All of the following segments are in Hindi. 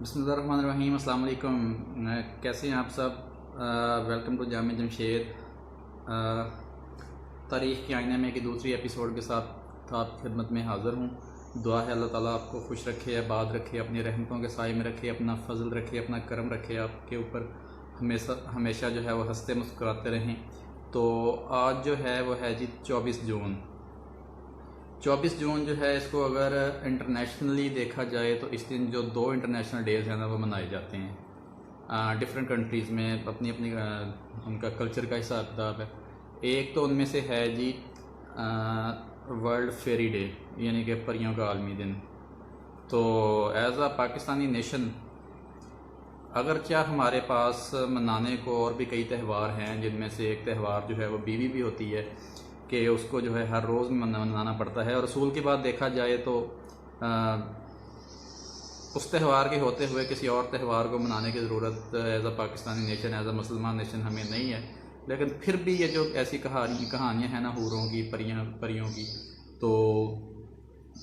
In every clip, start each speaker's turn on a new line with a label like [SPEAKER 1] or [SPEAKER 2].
[SPEAKER 1] बिस्मिल्लाहिर्रहमानिर्रहीम। अस्सलाम वालेकुम। कैसे हैं आप सब? वेलकम टू जामे जमशेद। तारीख़ के आईने में की दूसरी एपिसोड के साथ आपकी खिदमत में हाज़िर हूँ। दुआ है अल्लाह ताला आपको खुश रखे, आबाद रखे, अपनी रहमतों के साए में रखे, अपना फ़ज़ल रखे, अपना करम रखे, आपके ऊपर हमेशा हमेशा जो है वो हंसते मुस्कुराते रहें। तो आज जो है वो है जी 24 जून। 24 जून जो है, इसको अगर इंटरनेशनली देखा जाए तो इस दिन जो दो इंटरनेशनल डेज़ हैं ना वो मनाए जाते हैं डिफरेंट कंट्रीज़ में। अपनी अपनी उनका कल्चर का हिसाब किताब है। एक तो उनमें से है जी वर्ल्ड फेरी डे, यानी कि परियों का आलमी दिन। तो एज़ आ पाकिस्तानी नेशन, अगर क्या हमारे पास मनाने को और भी कई त्यौहार हैं, जिनमें से एक त्यौहार जो है वो बीवी भी होती है कि उसको जो है हर रोज़ मनाना पड़ता है। और रसूल की बात देखा जाए तो उस त्यौहार के होते हुए किसी और त्यौहार को मनाने की ज़रूरत as a Pakistani nation, as a मुसलमान नेशन हमें नहीं है। लेकिन फिर भी ये जो ऐसी कहानियाँ हैं ना हूरों की, परियों की, तो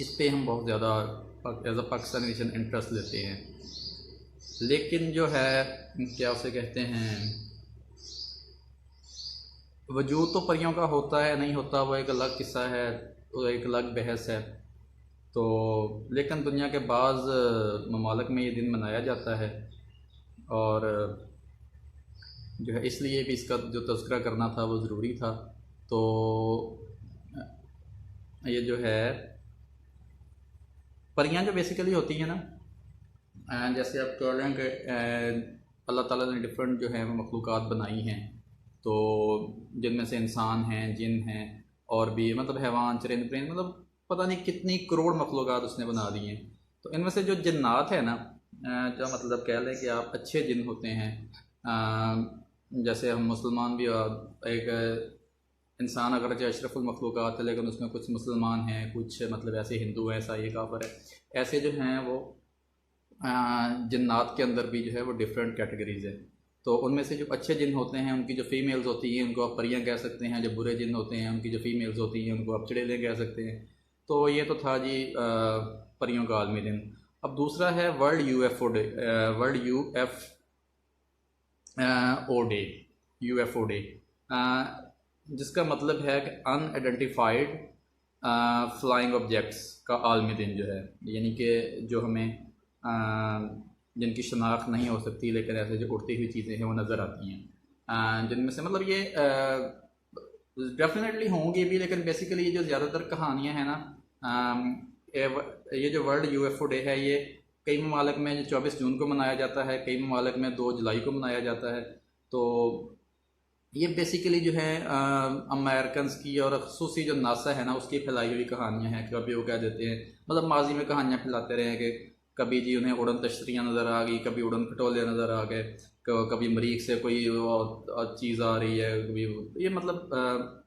[SPEAKER 1] इस पे हम बहुत ज़्यादा as a Pakistani nation interest लेते हैं। लेकिन जो है क्या उसे कहते हैं, वजूद तो परियों का होता है नहीं होता वो एक अलग किस्सा है, वो एक अलग बहस है। तो लेकिन दुनिया के बाज़ ममालिक में ये दिन मनाया जाता है, और जो है इसलिए भी इसका जो तज़किरा करना था वो ज़रूरी था। तो ये जो है परियां जो बेसिकली होती हैं ना, जैसे आप कह रहे हैं कि अल्लाह ताला ने डिफरेंट जो है वो मखलूक़ात बनाई हैं। तो जिनमें से इंसान हैं, जिन हैं, और भी मतलब हैवान, चरिंद परिंद, मतलब पता नहीं कितनी करोड़ मखलूक़ात उसने बना दी हैं। तो इनमें से जो जन्नात है ना, जो मतलब कह लें कि आप अच्छे जिन होते हैं, जैसे हम मुसलमान भी एक इंसान अगर जो अशरफुल मखलूक़ात है, लेकिन उसमें कुछ मुसलमान हैं, कुछ मतलब ऐसे हिंदू हैं, ऐसा ये काफ़र है, ऐसे जो हैं वो जन्नात के अंदर भी जो है वो डिफरेंट कैटेगरीज़ है। तो उनमें से जो अच्छे जिन होते हैं उनकी जो फ़ीमेल्स होती हैं उनको आप परियां कह सकते हैं। जो बुरे जिन होते हैं उनकी जो फ़ीमेल्स होती हैं उनको आप चुड़ैलें कह सकते हैं। तो ये तो था जी परियों का आलमी दिन। अब दूसरा है वर्ल्ड यूएफओ डे, वर्ल्ड ओ डे, यूएफओ डे, जिसका मतलब है कि अनआइडेंटिफाइड फ्लाइंग ऑब्जेक्ट्स का आलमी दिन जो है, यानी कि जो हमें जिनकी शनाख्त नहीं हो सकती लेकिन ऐसे जो उड़ती हुई चीज़ें हैं वो नज़र आती हैं, जिनमें से मतलब ये डेफिनेटली होंगी भी, लेकिन बेसिकली ये जो ज़्यादातर कहानियाँ हैं ना, ये जो वर्ल्ड यूएफओ डे है ये कई ममालिक में 24 जून को मनाया जाता है, कई ममालिक में 2 जुलाई को मनाया जाता है। तो ये बेसिकली जो है अमेरिकन की और खसूसी जो नासा है ना उसकी फैलाई हुई कहानियाँ हैं। कभी वो कह देते हैं, मतलब माजी में कहानियाँ फैलाते रहे हैं कि कभी जी उन्हें उड़न तश्तरियाँ नज़र आ गई, कभी उड़न खटोले नज़र आ गए, कभी मरीख से कोई चीज़ आ रही है, कभी ये मतलब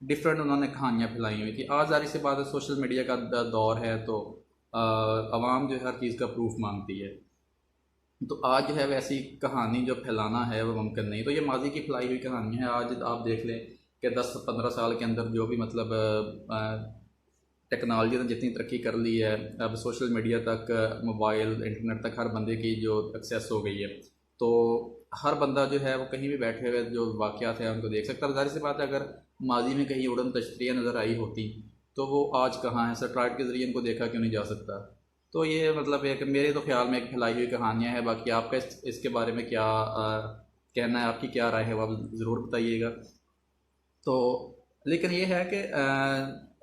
[SPEAKER 1] डिफरेंट उन्होंने कहानियाँ फैलाई हुई थी। आज ज़ाहिर सी बात है सोशल मीडिया का दौर है, तो आवाम जो है हर चीज़ का प्रूफ मांगती है। तो आज जो है वैसी कहानी जो फैलाना है वो मुमकिन नहीं। तो ये माजी की फैलाई हुई कहानी है। आज आप देख लें कि 10-15 साल के अंदर जो भी मतलब टेक्नोलॉजी ने जितनी तरक्की कर ली है, अब सोशल मीडिया तक, मोबाइल, इंटरनेट तक हर बंदे की जो एक्सेस हो गई है, तो हर बंदा जो है वो कहीं भी बैठे हुए जो वाक़यात है उनको देख सकता है। ज़ाहिर सी बात है अगर माजी में कहीं उड़न तश्तरियाँ नज़र आई होती तो वो आज कहाँ है, सैटेलाइट के ज़रिए इनको देखा क्यों नहीं जा सकता। तो ये मतलब एक मेरे तो ख्याल में एक फैलाई हुई कहानियाँ हैं। बाकी आपका इसके बारे में क्या कहना है, आपकी क्या राय है, वो आप ज़रूर बताइएगा। तो लेकिन ये है कि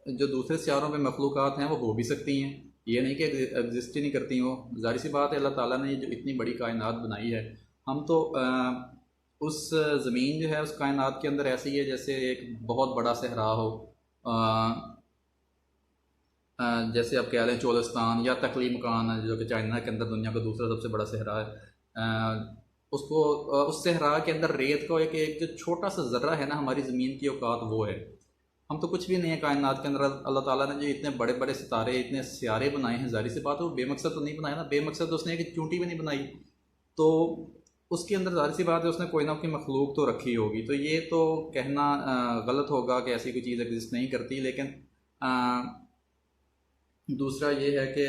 [SPEAKER 1] जो दूसरे सियारों पे मखलूक़ात हैं वो हो भी सकती हैं, ये नहीं कि एग्जिस्ट ही नहीं करती। वो ज़ाहिर सी बात है अल्लाह ताला ने जो इतनी बड़ी कायनात बनाई है, हम तो उस ज़मीन जो है उस कायनात के अंदर ऐसी है जैसे एक बहुत बड़ा सहरा हो। जैसे आप कह लें चोलिस्तान या तकली मकान है जो कि चाइना के अंदर दुनिया का दूसरा सबसे बड़ा सहरा है। उसको उस सहरा के अंदर रेत का एक जो छोटा सा ज़र्रा है ना, हमारी ज़मीन की औकात वो है। हम तो कुछ भी नहीं है कायनात के अंदर। अल्लाह ताला ने जो इतने बड़े बड़े सितारे, इतने सियारे बनाए हैं, ज़ाहिर सी बात है वो बेमकसद तो नहीं बनाए ना। बेमकसद तो उसने एक चूंटी भी नहीं बनाई। तो उसके अंदर ज़ाहिर सी बात है उसने कोई ना कोई मखलूक तो रखी होगी। तो ये तो कहना गलत होगा कि ऐसी कोई चीज़ एग्जिस्ट नहीं करती। लेकिन दूसरा ये है कि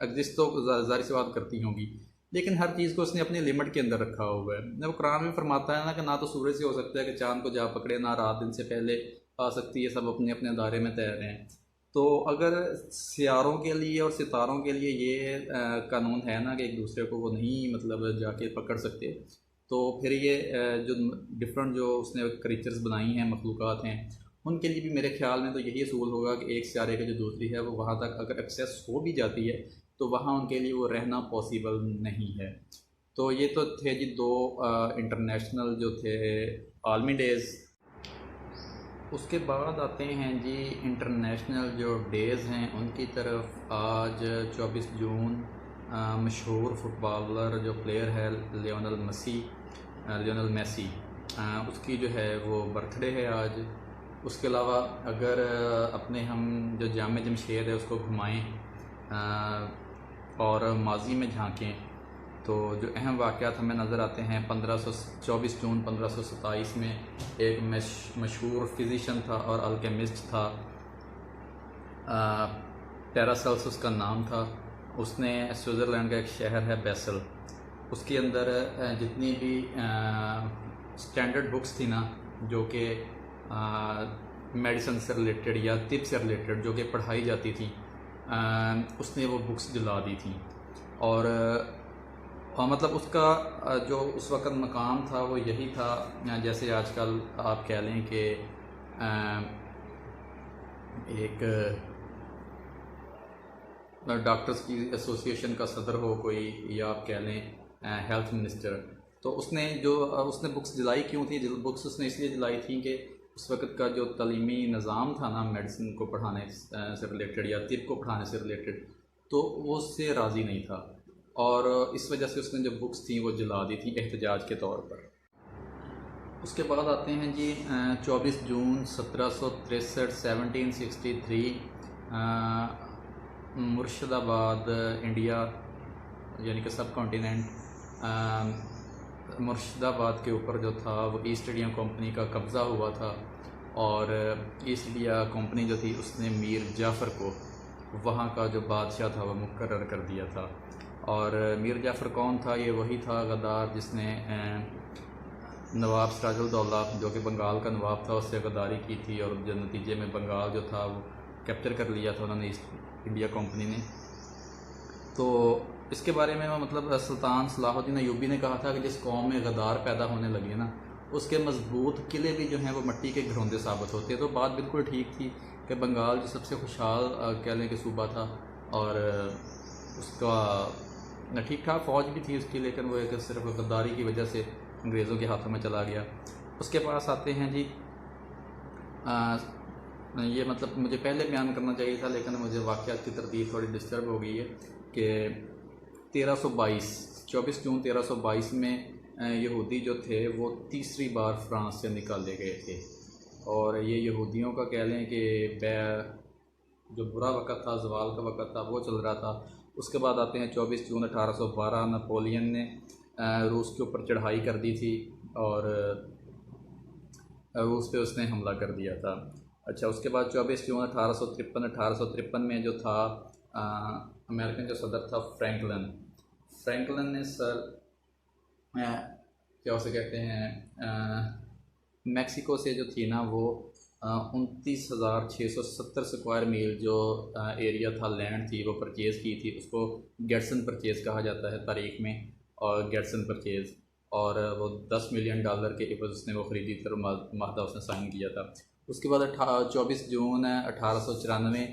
[SPEAKER 1] एग्जिस्ट तो ज़ाहिर सी बात करती होंगी, लेकिन हर चीज़ को उसने अपनी लिमिट के अंदर रखा हुआ है। ना वो कुरान में फरमाता है ना कि ना तो सूरज से हो सकता है कि चाँद को जा पकड़े, ना रात दिन से पहले आ सकती है, सब अपने अपने दायरे में तैर रहे हैं। तो अगर सियारों के लिए और सितारों के लिए ये कानून है ना कि एक दूसरे को वो नहीं मतलब जाके पकड़ सकते, तो फिर ये जो डिफरेंट जो उसने क्रीचर्स बनाई हैं, मखलूक़ात हैं, उनके लिए भी मेरे ख्याल में तो यही असूल होगा कि एक सियारे का जो दूसरी है वो वहाँ तक अगर एक्सेस हो भी जाती है तो वहाँ उनके लिए वो रहना पॉसिबल नहीं है। तो ये तो थे जी दो इंटरनेशनल जो थे आलमी डेज़। उसके बाद आते हैं जी इंटरनेशनल जो डेज़ हैं उनकी तरफ। आज 24 जून मशहूर फुटबॉलर जो प्लेयर है लियोनल मेसी, उसकी जो है वो बर्थडे है आज। उसके अलावा अगर अपने हम जो जामे जमशेद है उसको घुमाएं और माजी में झांकें तो जो अहम वाक़यात हमें नज़र आते हैं 24 जून 1527 में एक मशहूर फिज़िशन था और अल्केमिस्ट था, पैरासेल्स उसका नाम था। उसने स्विट्ज़रलैंड का एक शहर है बेसल, उसके अंदर जितनी भी स्टैंडर्ड बुक्स थी ना जो कि मेडिसिन से रिलेटेड या तिब से रिलेटेड जो कि पढ़ाई जाती थी, उसने वो बुक्स जला दी थी। और मतलब उसका जो उस वक़्त मकाम था वो यही था, जैसे आजकल आप कह लें कि एक डॉक्टर्स की एसोसिएशन का सदर हो कोई, या आप कह लें हेल्थ मिनिस्टर। तो उसने बुक्स जलाई क्यों थी? बुक्स उसने इसलिए जलाई थी कि उस वक़्त का जो तलीमी निज़ाम था ना मेडिसिन को पढ़ाने से रिलेटेड या तिब को पढ़ाने से रिलेटेड, तो वो उससे राज़ी नहीं था और इस वजह से उसने जो बुक्स थी वो जला दी थी एहतजाज के तौर पर। उसके बाद आते हैं जी 24 जून 1763 1763 मुर्शिदाबाद इंडिया यानी कि सब कॉन्टिनेंट, मुर्शिदाबाद के ऊपर जो था वो ईस्ट इंडिया कंपनी का कब्ज़ा हुआ था और ईस्ट इंडिया कंपनी जो थी उसने मीर जाफ़र को वहाँ का जो बादशाह था वो मुकर्रर कर दिया था। और मीर जाफ़र कौन था? ये वही था गद्दार जिसने नवाब सिराजुद्दौला जो कि बंगाल का नवाब था उससे गद्दारी की थी और जो नतीजे में बंगाल जो था वो कैप्चर कर लिया था उन्होंने ईस्ट इंडिया कंपनी ने। तो इसके बारे में मतलब सुल्तान सलाहुद्दीन अय्यूबी ने कहा था कि जिस कौम में गद्दार पैदा होने लगे ना उसके मजबूत किले भी जो हैं वो मिट्टी के घरौंदे साबित होते हैं। तो बात बिल्कुल ठीक थी कि बंगाल जो सबसे खुशहाल कह लें कि सूबा था और उसका ठीक ठाक फ़ौज भी थी उसकी, लेकिन वो एक सिर्फ गद्दारी की वजह से अंग्रेज़ों के हाथों में चला गया। उसके पास आते हैं जी ये मतलब मुझे पहले बयान करना चाहिए था लेकिन मुझे वाक़यात की तरतीब थोड़ी डिस्टर्ब हो गई है कि 1322 24 जून 1322 में यहूदी जो थे वो तीसरी बार फ्रांस से निकाले गए थे और ये यहूदियों का कह लें कि जो बुरा वक़्त था, ज़वाल का वक़्त था, वो चल रहा था। उसके बाद आते हैं 24 जून 1812 नेपोलियन ने रूस के ऊपर चढ़ाई कर दी थी और रूस पे उसने हमला कर दिया था। अच्छा, उसके बाद 24 जून 1853 में जो था अमेरिकन जो सदर था फ्रैंकलिन ने क्या उसे कहते हैं मैक्सिको से जो थी ना वो 29,670 स्क्वायर मील जो एरिया था, लैंड थी, वो परचेज़ की थी। उसको गेट्सन परचेज़ कहा जाता है तारीख में, और गेट्सन परचेज़, और वो $10 मिलियन के एवज़ उसने वो ख़रीदी थी और माहदा उसने साइन किया था। उसके बाद 24 जून 1894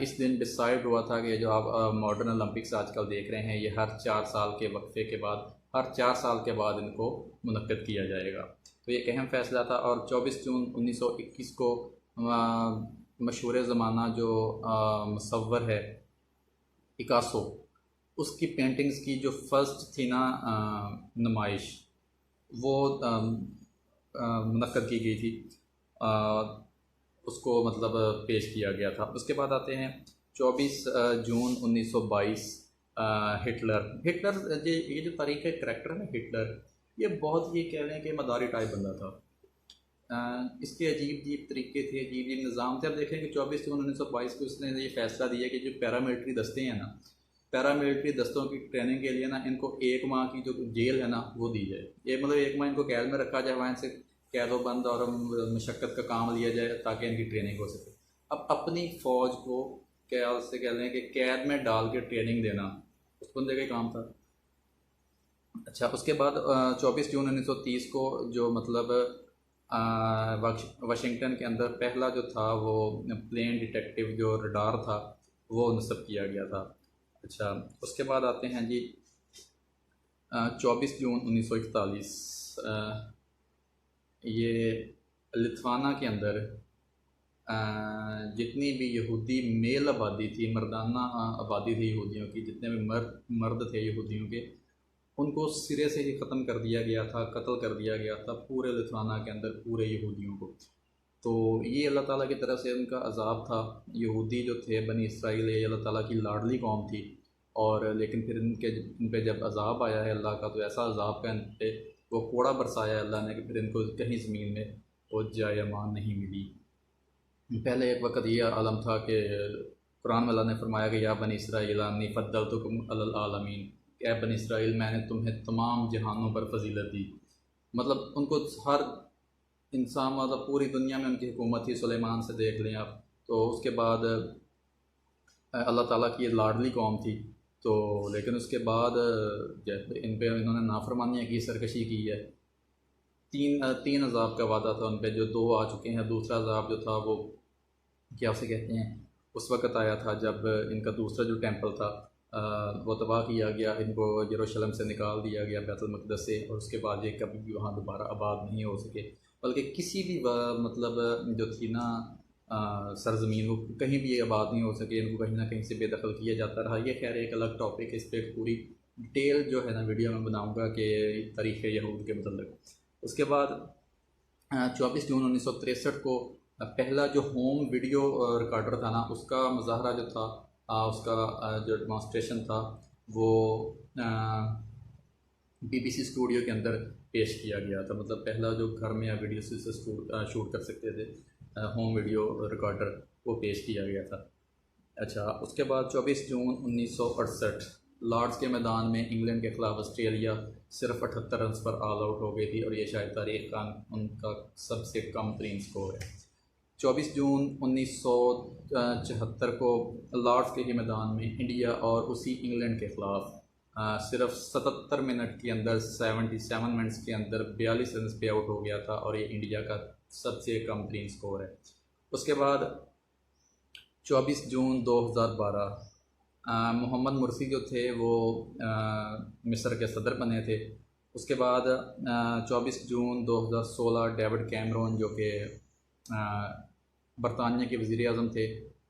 [SPEAKER 1] इस दिन डिसाइड हुआ था कि जो आप मॉडर्न ओलंपिक्स आजकल देख रहे हैं ये हर 4 साल के वक्फे के बाद, हर 4 साल के बाद इनको मुनक्किद किया जाएगा। तो ये एक अहम फ़ैसला था। और 24 जून 1921 को मशहूर ज़माना जो मुसव्वर है पिकासो, उसकी पेंटिंग्स की जो फर्स्ट थी ना नुमाइश, वो मुनक्किद की गई थी, उसको मतलब पेश किया गया था। उसके बाद आते हैं 24 जून 1922 हिटलर ये जो तारीख़ है करैक्टर है ना हिटलर, ये बहुत ये कह लें कि मदारी टाइप बंदा था। इसके अजीब अजीब तरीके थे, अजीब अजीब निज़ाम थे। अब देखें कि 24 जून 1922 को उसने ये फ़ैसला दिया कि जो पैरामिलिट्री दस्ते हैं ना, पैरामिलिट्री दस्तों की ट्रेनिंग के लिए ना इनको 1 माह की जो जेल है ना वो दी जाए। ये मतलब 1 माह इनको कैद में रखा जाए, वहाँ से कैदोबंद और मशक्क़त का काम लिया जाए ताकि इनकी ट्रेनिंग हो सके। अब अपनी फ़ौज को क्या उससे कह लें कि कैद में डाल के ट्रेनिंग देना उस बंदे का ही काम था। अच्छा, उसके बाद 24 जून 1930 को जो मतलब वाशिंगटन के अंदर पहला जो था वो प्लेन डिटेक्टिव जो रडार था वो नस्ब किया गया था। अच्छा, उसके बाद आते हैं जी 24 जून 1941, ये लिथुआना के अंदर जितनी भी यहूदी मेल आबादी थी, मर्दाना आबादी थी यहूदियों की, जितने भी मर्द थे यहूदियों के, उनको सिरे से ही ख़त्म कर दिया गया था, कत्ल कर दिया गया था पूरे लिथुआना के अंदर, पूरे यहूदियों को। तो ये अल्लाह ताला की तरफ से उनका अज़ाब था। यहूदी जो थे बनी इसराइल, ये अल्लाह ताला की लाडली कौम थी, और लेकिन फिर इन पे जब अज़ाब आया है अल्लाह का, तो ऐसा अज़ाब का इन पे वो कोड़ा बरसाया अल्लाह ने कि फिर इनको कहीं ज़मीन में ओजा या मान नहीं मिली। पहले एक वक्त ये आलम था कि कुरान में अल्लाह ने फरमाया कि या बनी इसराइल अन्नी फद्दलतुकुम अलल आलमीन, ए बनी इसराइल मैंने तुम्हें तमाम जहानों पर फजीलत दी। मतलब उनको हर इंसान, मतलब पूरी दुनिया में उनकी हुकूमत थी, सुलेमान से देख लें आप। तो उसके बाद अल्लाह ताला की ये लाडली कौम थी। तो लेकिन उसके बाद जैसे इन पे इन्होंने नाफरमानियाँ की, सरकशी की है। तीन अज़ाब का वादा था उन पे, जो 2 आ चुके हैं। दूसरा अज़ाब जो था वो क्या उसे कहते हैं, उस वक़्त आया था जब इनका दूसरा जो टेंपल था वो तबाह किया गया, इनको यरूशलेम से निकाल दिया गया, बैतुल मक़दस से, और उसके बाद ये कभी भी वहाँ दोबारा आबाद नहीं हो सके। बल्कि किसी भी मतलब जो थी ना सरज़मीन, वो कहीं भी ये आबाद नहीं हो सके, इनको कहीं ना कहीं से बेदखल किया जाता रहा। ये खैर एक अलग टॉपिक है, इस पर पूरी डिटेल जो है ना वीडियो में बनाऊँगा कि तारीख़ यहूद के मतलब। उसके बाद 24 जून 1963 को पहला जो होम वीडियो रिकॉर्डर था ना, उसका मुजाहरा जो था, उसका जो डेमॉन्स्ट्रेशन था वो BBC स्टूडियो के अंदर पेश किया गया था। मतलब पहला जो घर में या वीडियो से शूट कर सकते थे होम वीडियो रिकॉर्डर, वो पेश किया गया था। अच्छा, उसके बाद 24 जून 1968 लॉर्ड्स के मैदान में इंग्लैंड के ख़िलाफ़ ऑस्ट्रेलिया सिर्फ 78 रन पर ऑल आउट हो गई थी, और ये शायद तारीख़ का उनका सबसे कम तरीन स्कोर है। 24 जून 1974 को लॉर्ड्स के ही मैदान में इंडिया और उसी इंग्लैंड के ख़िलाफ़ सिर्फ 77 मिनट के अंदर, 77 मिनट्स के अंदर 42 रन पे आउट हो गया था, और ये इंडिया का सबसे कम तरीन स्कोर है। उसके बाद 24 जून 2012 मोहम्मद मुर्सी जो थे वो मिस्र के सदर बने थे। उसके बाद 24 जून 2016 डेविड कैमरून जो कि बरतानिया के वज़ीर आज़म थे,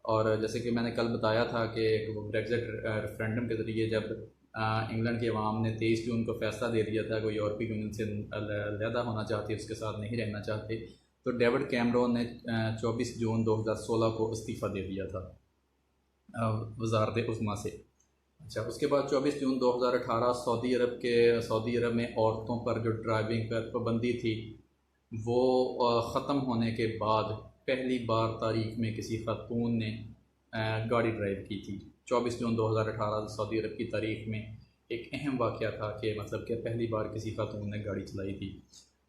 [SPEAKER 1] और जैसे कि मैंने कल बताया था कि ब्रेग्ज़िट रेफरेंडम के ज़रिए जब इंग्लैंड के अवाम ने 23 जून को फ़ैसला दे दिया था कि यूरोपीय यूनियन से अलहदा होना चाहते, उसके साथ नहीं रहना चाहते, तो डेविड कैमरून ने 24 जून 2016 को इस्तीफ़ा दे दिया था वज़ारत उज़्मा से। अच्छा, उसके बाद 24 जून 2018 सऊदी अरब में औरतों पर जो ड्राइविंग पर पाबंदी थी वो ख़त्म होने के बाद पहली बार तारीख़ में किसी खातून ने गाड़ी ड्राइव की थी। 24 जून 2018 सऊदी अरब की तारीख़ में एक अहम वाक़या था कि मतलब कि पहली बार किसी खातून ने गाड़ी चलाई थी।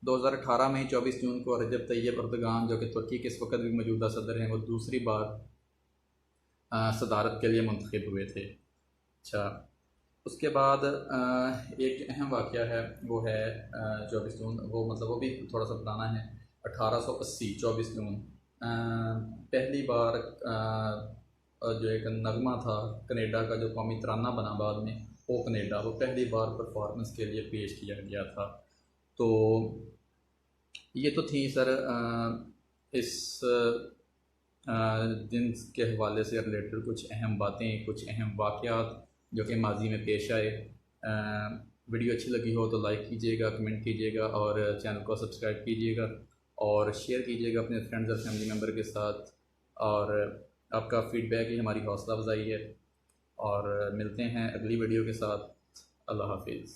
[SPEAKER 1] 2018 में 24 जून को रजब तैयब अर्दगान जो कि तुर्की के इस वक्त भी मौजूदा सदर हैं, वो दूसरी बार सदारत के लिए मुंतखब हुए थे। अच्छा, उसके बाद एक अहम वाक़या है वो है 24 जून, वो मतलब वो भी थोड़ा सा पुराना है। 1880 24 जून पहली बार जो एक नगमा था कनाडा का, जो कौमी तराना बना बाद में, ओ कनाडा, वो पहली बार परफॉर्मेंस के लिए पेश किया गया था। तो ये तो थी सर इस दिन के हवाले से रिलेटेड कुछ अहम बातें, कुछ अहम वाक़यात जो कि माजी में पेश आए। वीडियो अच्छी लगी हो तो लाइक कीजिएगा, कमेंट कीजिएगा, और चैनल को सब्सक्राइब कीजिएगा, और शेयर कीजिएगा अपने फ्रेंड्स और फैमिली मेम्बर के साथ। और आपका फ़ीडबैक ही हमारी हौसला अफजाई है, और मिलते हैं अगली वीडियो के साथ। अल्लाह हाफिज़।